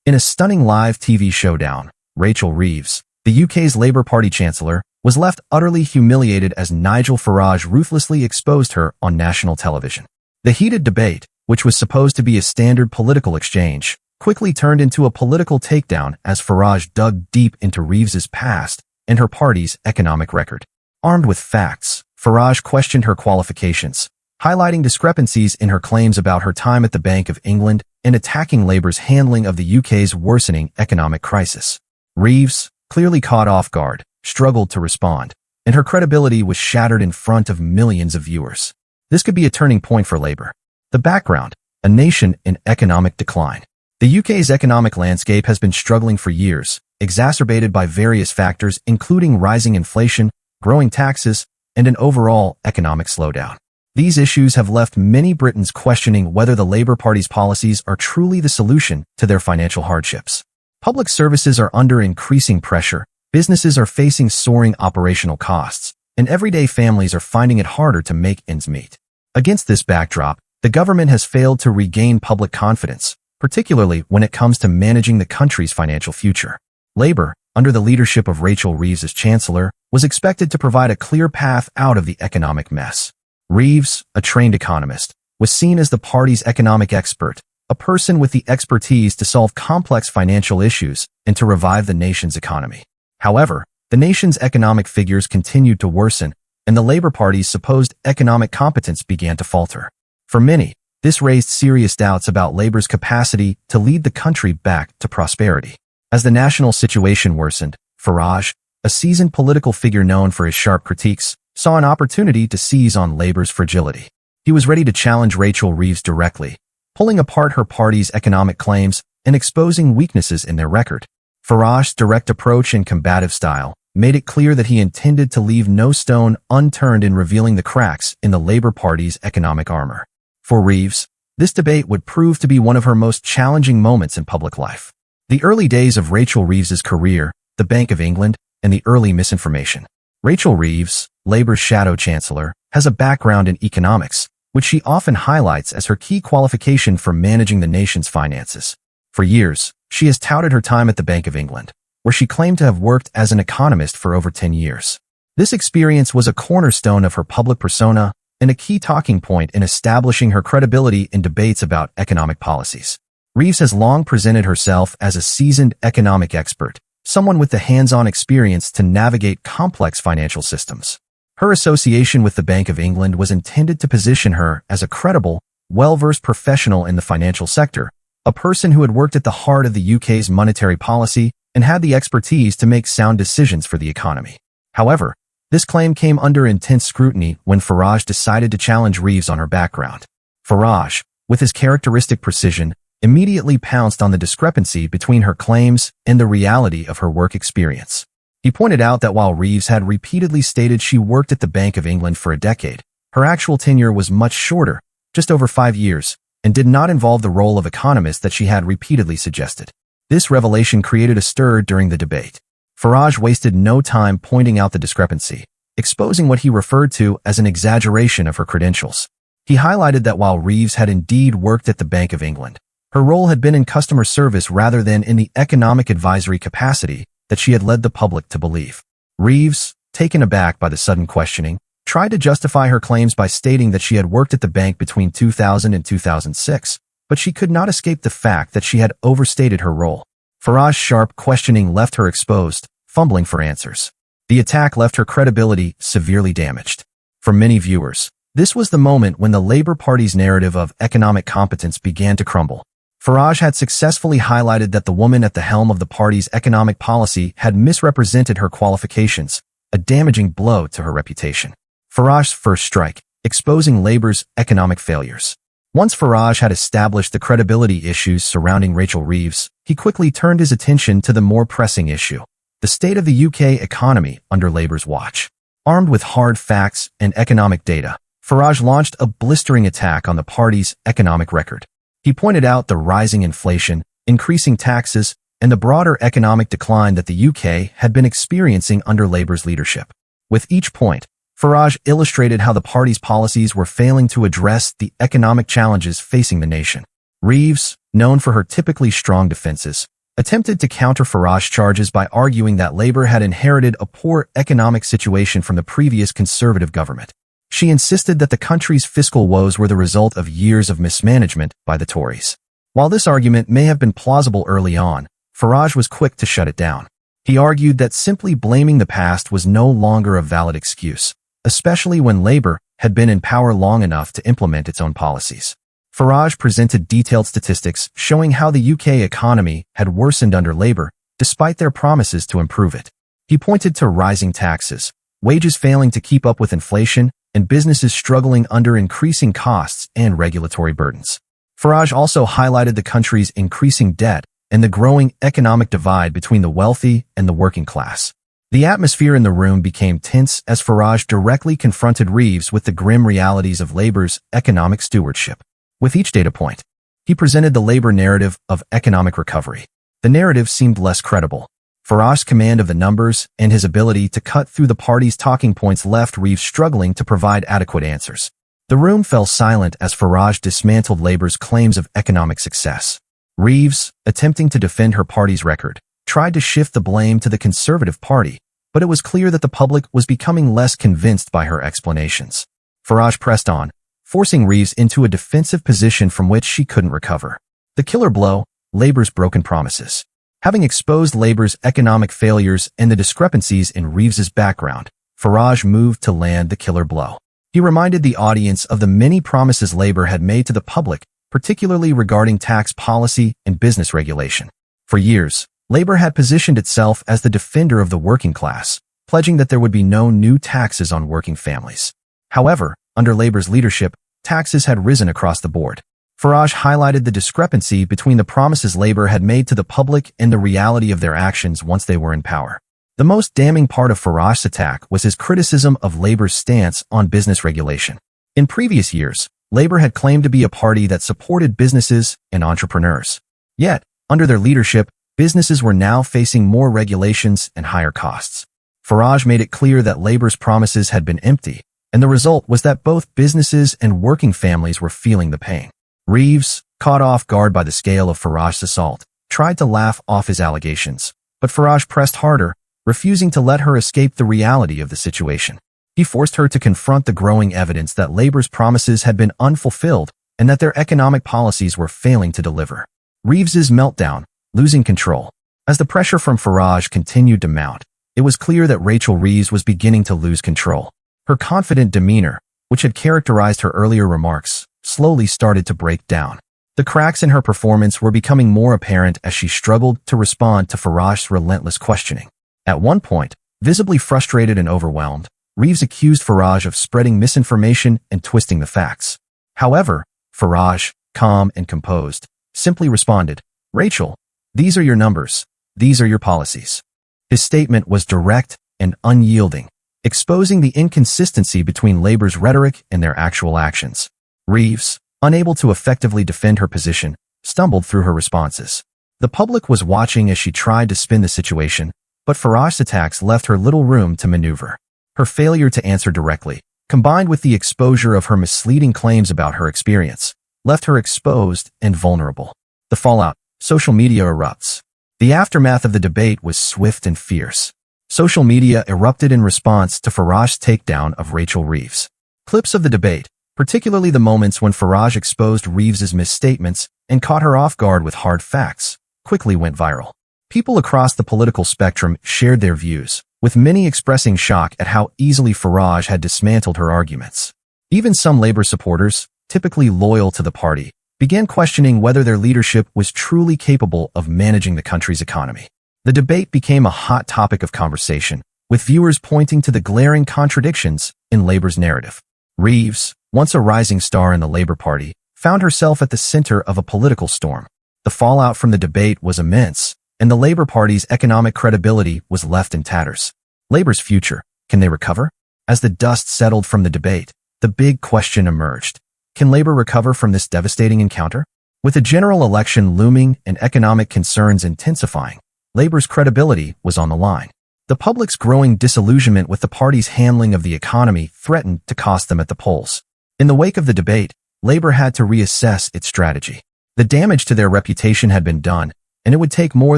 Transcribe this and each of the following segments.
In a stunning live TV showdown, Rachel Reeves, the UK's Labour Party Chancellor, was left utterly humiliated as Nigel Farage ruthlessly exposed her on national television. The heated debate, which was supposed to be a standard political exchange, quickly turned into a political takedown as Farage dug deep into Reeves's past and her party's economic record. Armed with facts, Farage questioned her qualifications, highlighting discrepancies in her claims about her time at the Bank of England and attacking Labour's handling of the UK's worsening economic crisis. Reeves, clearly caught off guard, struggled to respond, and her credibility was shattered in front of millions of viewers. This could be a turning point for Labour. The background: a nation in economic decline. The UK's economic landscape has been struggling for years, exacerbated by various factors including rising inflation, growing taxes, and an overall economic slowdown. These issues have left many Britons questioning whether the Labour Party's policies are truly the solution to their financial hardships. Public services are under increasing pressure, businesses are facing soaring operational costs, and everyday families are finding it harder to make ends meet. Against this backdrop, the government has failed to regain public confidence, particularly when it comes to managing the country's financial future. Labour, under the leadership of Rachel Reeves as Chancellor, was expected to provide a clear path out of the economic mess. Reeves, a trained economist, was seen as the party's economic expert, a person with the expertise to solve complex financial issues and to revive the nation's economy. However, the nation's economic figures continued to worsen, and the Labour Party's supposed economic competence began to falter. For many, this raised serious doubts about Labour's capacity to lead the country back to prosperity. As the national situation worsened, Farage, a seasoned political figure known for his sharp critiques, saw an opportunity to seize on Labour's fragility. He was ready to challenge Rachel Reeves directly, pulling apart her party's economic claims and exposing weaknesses in their record. Farage's direct approach and combative style made it clear that he intended to leave no stone unturned in revealing the cracks in the Labour Party's economic armor. For Reeves, this debate would prove to be one of her most challenging moments in public life. The early days of Rachel Reeves's career, the Bank of England, and the early misinformation. Rachel Reeves, Labour's shadow chancellor, has a background in economics, which she often highlights as her key qualification for managing the nation's finances. For years, she has touted her time at the Bank of England, where she claimed to have worked as an economist for over 10 years. This experience was a cornerstone of her public persona and a key talking point in establishing her credibility in debates about economic policies. Reeves has long presented herself as a seasoned economic expert, someone with the hands-on experience to navigate complex financial systems. Her association with the Bank of England was intended to position her as a credible, well-versed professional in the financial sector, a person who had worked at the heart of the UK's monetary policy and had the expertise to make sound decisions for the economy. However, this claim came under intense scrutiny when Farage decided to challenge Reeves on her background. Farage, with his characteristic precision, immediately pounced on the discrepancy between her claims and the reality of her work experience. He pointed out that while Reeves had repeatedly stated she worked at the Bank of England for a decade, her actual tenure was much shorter, just over 5 years, and did not involve the role of economist that she had repeatedly suggested. This revelation created a stir during the debate. Farage wasted no time pointing out the discrepancy, exposing what he referred to as an exaggeration of her credentials. He highlighted that while Reeves had indeed worked at the Bank of England, her role had been in customer service rather than in the economic advisory capacity that she had led the public to believe. Reeves, taken aback by the sudden questioning, tried to justify her claims by stating that she had worked at the bank between 2000 and 2006, but she could not escape the fact that she had overstated her role. Farage's sharp questioning left her exposed, fumbling for answers. The attack left her credibility severely damaged. For many viewers, this was the moment when the Labour Party's narrative of economic competence began to crumble. Farage had successfully highlighted that the woman at the helm of the party's economic policy had misrepresented her qualifications, a damaging blow to her reputation. Farage's first strike, exposing Labour's economic failures. Once Farage had established the credibility issues surrounding Rachel Reeves, he quickly turned his attention to the more pressing issue: the state of the UK economy under Labour's watch. Armed with hard facts and economic data, Farage launched a blistering attack on the party's economic record. He pointed out the rising inflation, increasing taxes, and the broader economic decline that the UK had been experiencing under Labour's leadership. With each point, Farage illustrated how the party's policies were failing to address the economic challenges facing the nation. Reeves, known for her typically strong defenses, attempted to counter Farage charges by arguing that Labour had inherited a poor economic situation from the previous Conservative government. She insisted that the country's fiscal woes were the result of years of mismanagement by the Tories. While this argument may have been plausible early on, Farage was quick to shut it down. He argued that simply blaming the past was no longer a valid excuse, especially when Labour had been in power long enough to implement its own policies. Farage presented detailed statistics showing how the UK economy had worsened under Labour, despite their promises to improve it. He pointed to rising taxes, wages failing to keep up with inflation, and businesses struggling under increasing costs and regulatory burdens. Farage also highlighted the country's increasing debt and the growing economic divide between the wealthy and the working class. The atmosphere in the room became tense as Farage directly confronted Reeves with the grim realities of Labour's economic stewardship. With each data point, he presented the Labour narrative of economic recovery. The narrative seemed less credible. Farage's command of the numbers and his ability to cut through the party's talking points left Reeves struggling to provide adequate answers. The room fell silent as Farage dismantled Labour's claims of economic success. Reeves, attempting to defend her party's record, tried to shift the blame to the Conservative Party, but it was clear that the public was becoming less convinced by her explanations. Farage pressed on, forcing Reeves into a defensive position from which she couldn't recover. The killer blow, Labour's broken promises. Having exposed Labour's economic failures and the discrepancies in Reeves's background, Farage moved to land the killer blow. He reminded the audience of the many promises Labour had made to the public, particularly regarding tax policy and business regulation. For years, Labour had positioned itself as the defender of the working class, pledging that there would be no new taxes on working families. However, under Labour's leadership, taxes had risen across the board. Farage highlighted the discrepancy between the promises Labour had made to the public and the reality of their actions once they were in power. The most damning part of Farage's attack was his criticism of Labour's stance on business regulation. In previous years, Labour had claimed to be a party that supported businesses and entrepreneurs. Yet, under their leadership, businesses were now facing more regulations and higher costs. Farage made it clear that Labour's promises had been empty, and the result was that both businesses and working families were feeling the pain. Reeves, caught off guard by the scale of Farage's assault, tried to laugh off his allegations, but Farage pressed harder, refusing to let her escape the reality of the situation. He forced her to confront the growing evidence that Labour's promises had been unfulfilled and that their economic policies were failing to deliver. Reeves's meltdown, losing control. As the pressure from Farage continued to mount, it was clear that Rachel Reeves was beginning to lose control. Her confident demeanor, which had characterized her earlier remarks, slowly started to break down. The cracks in her performance were becoming more apparent as she struggled to respond to Farage's relentless questioning. At one point, visibly frustrated and overwhelmed, Reeves accused Farage of spreading misinformation and twisting the facts. However, Farage, calm and composed, simply responded, "Rachel, these are your numbers. These are your policies." His statement was direct and unyielding, exposing the inconsistency between Labour's rhetoric and their actual actions. Reeves, unable to effectively defend her position, stumbled through her responses. The public was watching as she tried to spin the situation, but Farage's attacks left her little room to maneuver. Her failure to answer directly, combined with the exposure of her misleading claims about her experience, left her exposed and vulnerable. The fallout, social media erupts. The aftermath of the debate was swift and fierce. Social media erupted in response to Farage's takedown of Rachel Reeves. Clips of the debate, particularly the moments when Farage exposed Reeves's misstatements and caught her off guard with hard facts, quickly went viral. People across the political spectrum shared their views, with many expressing shock at how easily Farage had dismantled her arguments. Even some Labour supporters, typically loyal to the party, began questioning whether their leadership was truly capable of managing the country's economy. The debate became a hot topic of conversation, with viewers pointing to the glaring contradictions in Labour's narrative. Reeves, once a rising star in the Labour Party, found herself at the center of a political storm. The fallout from the debate was immense, and the Labour Party's economic credibility was left in tatters. Labour's future, can they recover? As the dust settled from the debate, the big question emerged. Can Labour recover from this devastating encounter? With a general election looming and economic concerns intensifying, Labour's credibility was on the line. The public's growing disillusionment with the party's handling of the economy threatened to cost them at the polls. In the wake of the debate, Labour had to reassess its strategy. The damage to their reputation had been done, and it would take more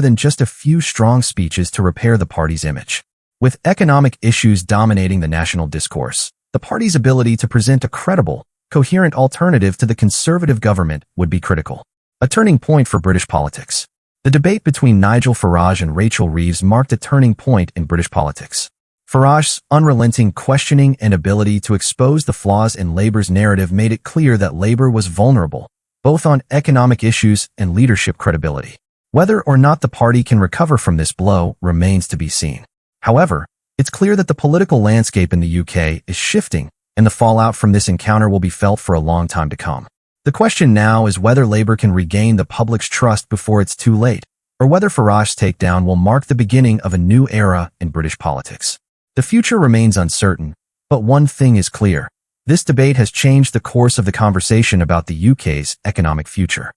than just a few strong speeches to repair the party's image. With economic issues dominating the national discourse, the party's ability to present a credible, coherent alternative to the conservative government would be critical. A turning point for British politics. The debate between Nigel Farage and Rachel Reeves marked a turning point in British politics. Farage's unrelenting questioning and ability to expose the flaws in Labour's narrative made it clear that Labour was vulnerable, both on economic issues and leadership credibility. Whether or not the party can recover from this blow remains to be seen. However, it's clear that the political landscape in the UK is shifting, and the fallout from this encounter will be felt for a long time to come. The question now is whether Labour can regain the public's trust before it's too late, or whether Farage's takedown will mark the beginning of a new era in British politics. The future remains uncertain, but one thing is clear. This debate has changed the course of the conversation about the UK's economic future.